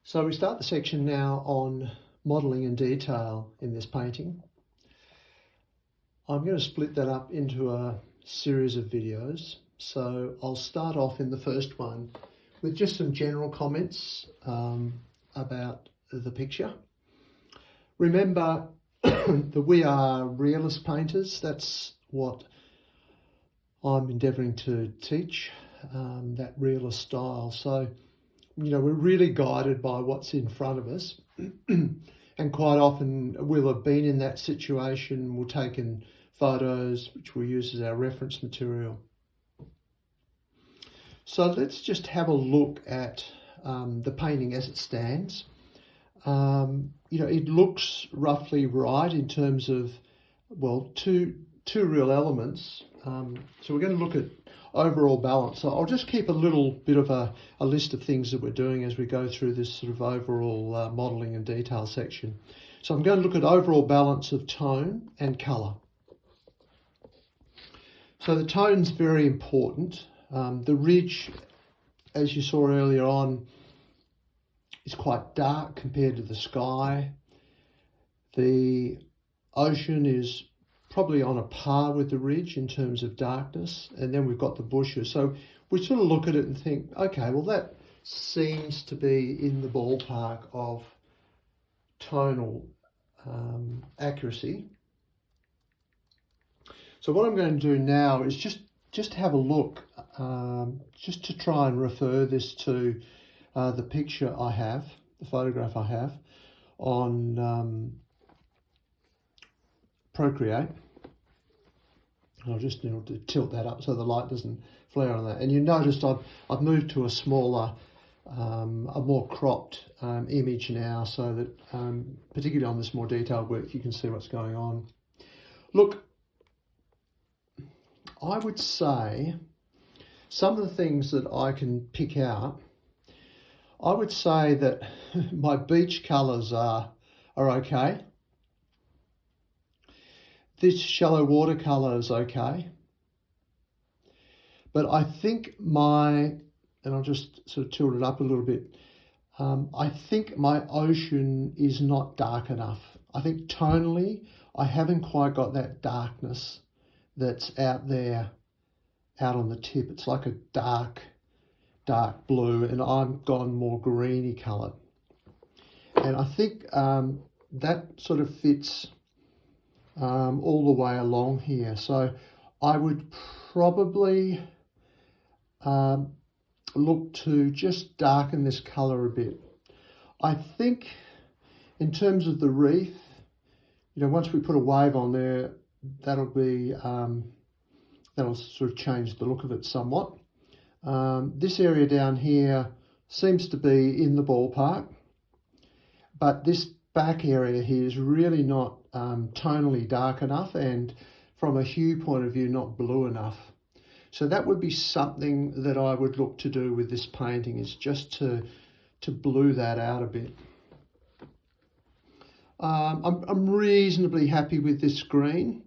So we start the section now on modelling and detail in this painting. I'm going to split that up into a series of videos. So I'll start off in the first one with just some general comments about the picture. Remember that we are realist painters. That's what I'm endeavouring to teach, that realist style. So, you know, we're really guided by what's in front of us. And quite often we'll have been in that situation, we'll taken photos which we'll use as our reference material. So let's just have a look at the painting as it stands. You know, it looks roughly right in terms of, well, two real elements. So we're going to look at overall balance. So I'll just keep a little bit of a list of things that we're doing as we go through this sort of overall modelling and detail section. So I'm going to look at overall balance of tone and colour. So the tone's very important. The ridge, as you saw earlier on, is quite dark compared to the sky. The ocean is probably on a par with the ridge in terms of darkness, and then we've got the bushes. So we sort of look at it and think, okay, well that seems to be in the ballpark of tonal accuracy. So what I'm going to do now is just have a look, just to try and refer this to the picture I have, the photograph I have on Procreate. I'll just need to tilt that up so the light doesn't flare on that. And you noticed I've moved to a smaller, a more cropped image now, so that particularly on this more detailed work you can see what's going on. Look, I would say some of the things that I can pick out, I would say that my beach colours are okay. This shallow watercolour is okay. But I think and I'll just sort of tilt it up a little bit, I think my ocean is not dark enough. I think tonally I haven't quite got that darkness that's out there, out on the tip. It's like a dark blue, and I've gone more greeny coloured. And I think that sort of fits all the way along here. So I would probably look to just darken this colour a bit. I think in terms of the reef, you know, once we put a wave on there, that'll be that'll sort of change the look of it somewhat. This area down here seems to be in the ballpark, but this back area here is really not tonally dark enough, and from a hue point of view not blue enough. So that would be something that I would look to do with this painting, is just to blue that out a bit. I'm reasonably happy with this green.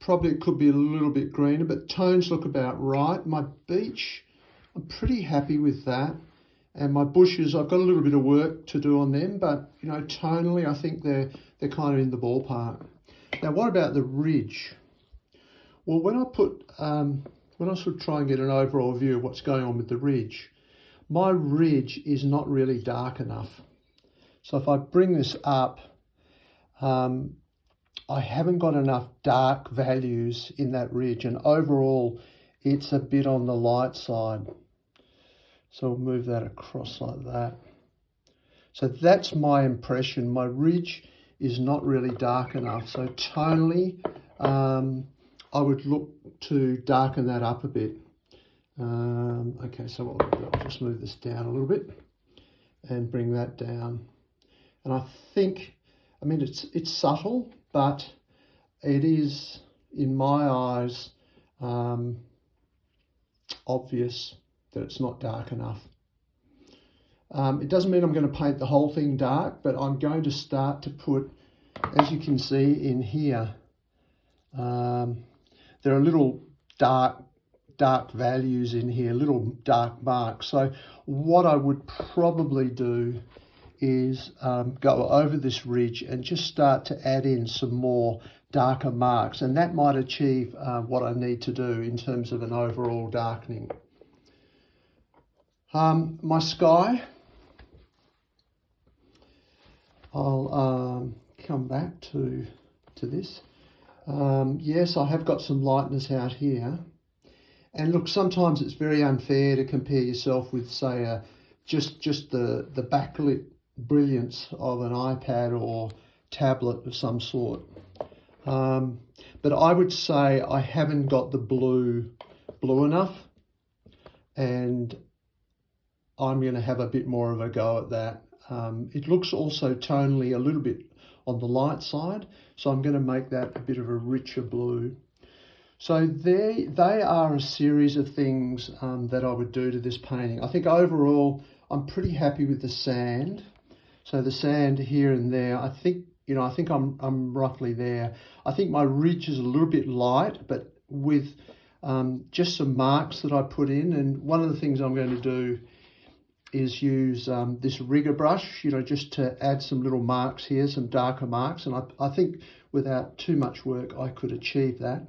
Probably it could be a little bit greener, but tones look about right. My beach, I'm pretty happy with that. And my bushes, I've got a little bit of work to do on them, but you know, tonally I think they're kind of in the ballpark. Now, what about the ridge? Well, when I sort of try and get an overall view of what's going on with the ridge, my ridge is not really dark enough. So if I bring this up, I haven't got enough dark values in that ridge, and overall it's a bit on the light side. So I'll move that across like that. So that's my impression. My ridge is not really dark enough. So tonally, I would look to darken that up a bit. Okay, so what I'll do, I'll just move this down a little bit and bring that down. And I think, I mean, it's subtle, but it is, in my eyes, obvious that it's not dark enough. It doesn't mean I'm going to paint the whole thing dark, but I'm going to start to put, as you can see in here, there are little dark dark values in here, little dark marks. So what I would probably do is go over this ridge and just start to add in some more darker marks, and that might achieve what I need to do in terms of an overall darkening. My sky, I'll come back to this. Yes, I have got some lightness out here. And look, sometimes it's very unfair to compare yourself with, say, just the backlit brilliance of an iPad or tablet of some sort. But I would say I haven't got the blue enough, and I'm going to have a bit more of a go at that. It looks also tonally a little bit on the light side, so I'm going to make that a bit of a richer blue. So they are a series of things that I would do to this painting. I think overall I'm pretty happy with the sand. So the sand here and there, I think I'm roughly there. I think my ridge is a little bit light, but with just some marks that I put in. And one of the things I'm going to do is use this rigger brush, just to add some little marks here, some darker marks. And I think without too much work, I could achieve that.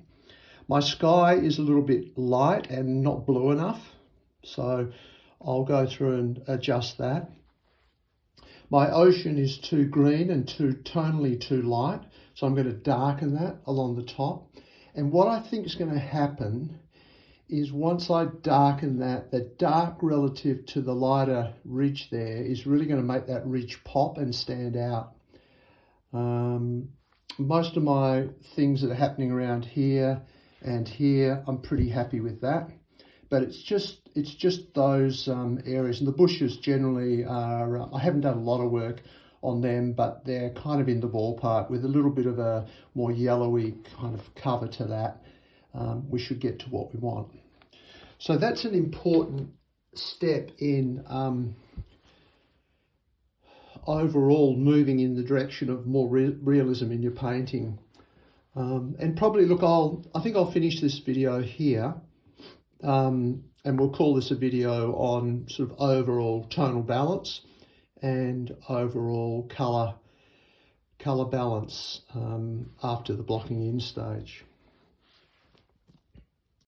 My sky is a little bit light and not blue enough, so I'll go through and adjust that. My ocean is too green and tonally too light, so I'm going to darken that along the top. And what I think is going to happen is once I darken that, the dark relative to the lighter ridge there is really going to make that ridge pop and stand out. Most of my things that are happening around here and here, I'm pretty happy with that. But it's just those areas, and the bushes generally are, I haven't done a lot of work on them, but they're kind of in the ballpark with a little bit of a more yellowy kind of cover to that. We should get to what we want. So that's an important step in overall moving in the direction of more realism in your painting. And probably, look, I think I'll finish this video here. And we'll call this a video on sort of overall tonal balance and overall colour balance after the blocking in stage.